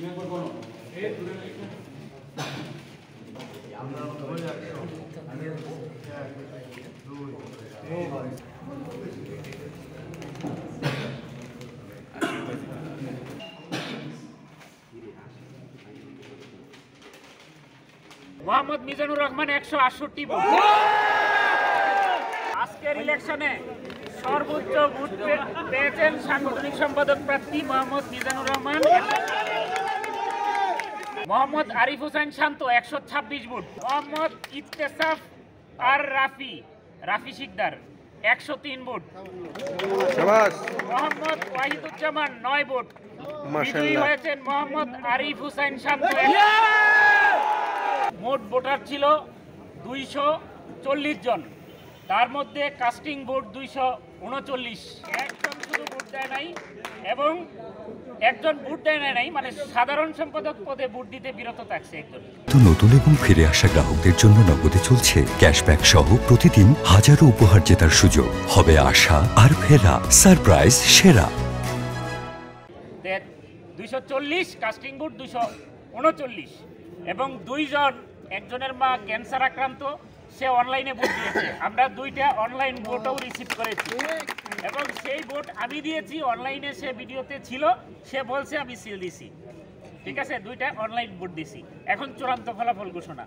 Mohammad Mizanur Rahman 168 vote. আজকের ইলেকশনে সর্বোচ্চ ভোট পেয়েছেন সাংগঠনিক সম্পাদক প্রার্থী মোহাম্মদ মিজানুর রহমান। মোহাম্মদ আরিফ হোসেন শান্ত 126 ভোট। মোহাম্মদ ইত্তেসাফ আর রাফি শিকদার 103 ভোট। মোহাম্মদ ওয়াহিদুজ্জামান 9 ভোট। বিজয়ী হয়েছেন মোহাম্মদ আরিফ হোসেন শান্ত। মোট ভোটার ছিল 240 জন, তার মধ্যে কাস্টিং ভোট 239। একজন শুধু ভোট দেয় নাই এবং একজন ভোট দেয় নাই, মানে সাধারণ সম্পাদক পদে ভোট দিতে বিরত থাকছে একজন। নতুন এবং ফিরে আসা গ্রাহকদের জন্য নগদে চলছে ক্যাশব্যাক সহ প্রতিদিন হাজারো উপহার জেতার সুযোগ। হবে আশা আর ফেরা সারপ্রাইজ সেরা। 240 কাস্টিং ভোট 239 এবং একজনের মা ক্যান্সার আক্রান্ত, সে অনলাইনে ভোট দিয়েছে। আমরা 2টা অনলাইন ভোটও রিসিভ করেছি এবং সেই ভোট আমি দিয়েছি। অনলাইনে সে ভিডিওতে ছিল, সে বলছে আমি সিল দিছি। ঠিক আছে, 2টা অনলাইন ভোট দিছি। এখন চূড়ান্ত ফলাফল ঘোষণা।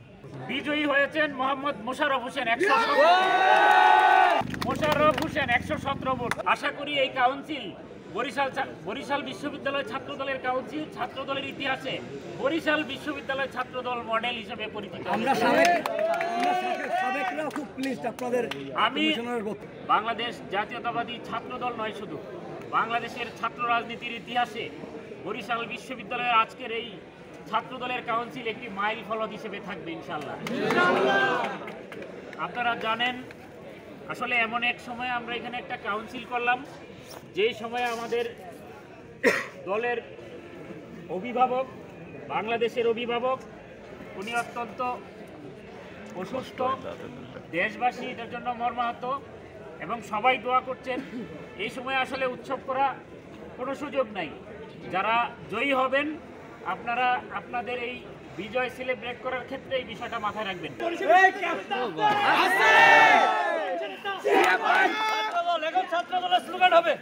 বিজয়ী হয়েছেন মোহাম্মদ মোশাররফ হোসেন 117 ভোট। আশা করি এই কাউন্সিল বরিশাল বিশ্ববিদ্যালয় ছাত্রদলের কাউন্সিল ছাত্রদলের ইতিহাসে বরিশাল বিশ্ববিদ্যালয় ছাত্রদল মডেল হিসেবে পরিচিত। আমি বাংলাদেশ জাতীয়তাবাদী ছাত্রদল নয়, শুধু বাংলাদেশের ছাত্র রাজনীতির ইতিহাসে বরিশাল বিশ্ববিদ্যালয়ের আজকের এই ছাত্রদলের কাউন্সিল একটি মাইল ফলক হিসেবে থাকবে ইনশাআল্লাহ। আপনারা জানেন, আসলে এমন এক সময় আমরা এখানে একটা কাউন্সিল করলাম, যেই সময় আমাদের দলের অভিভাবক, বাংলাদেশের অভিভাবক, উনি অত্যন্ত অসুস্থ। দেশবাসী এটার জন্য মর্মাহত এবং সবাই দোয়া করছেন। এই সময় আসলে উৎসব করা কোনো সুযোগ নাই। যারা জয়ী হবেন, আপনারা আপনাদের এই বিজয় সেলিব্রেট করার ক্ষেত্রে এই বিষয়টা মাথায় রাখবেন। ছাত্রদলের স্লোগান হবে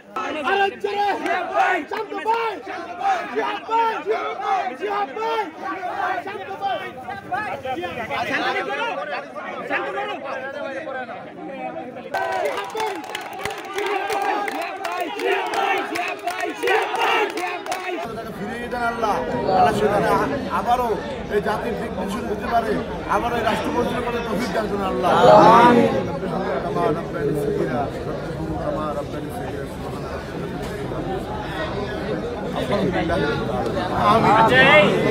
আবারও এই জাতির দিক নির্দেশন দিতে পারে, আবারও এই রাষ্ট্র পরিচালনা করে তৌফিক দান করুন আল্লাহ। আল্লাহ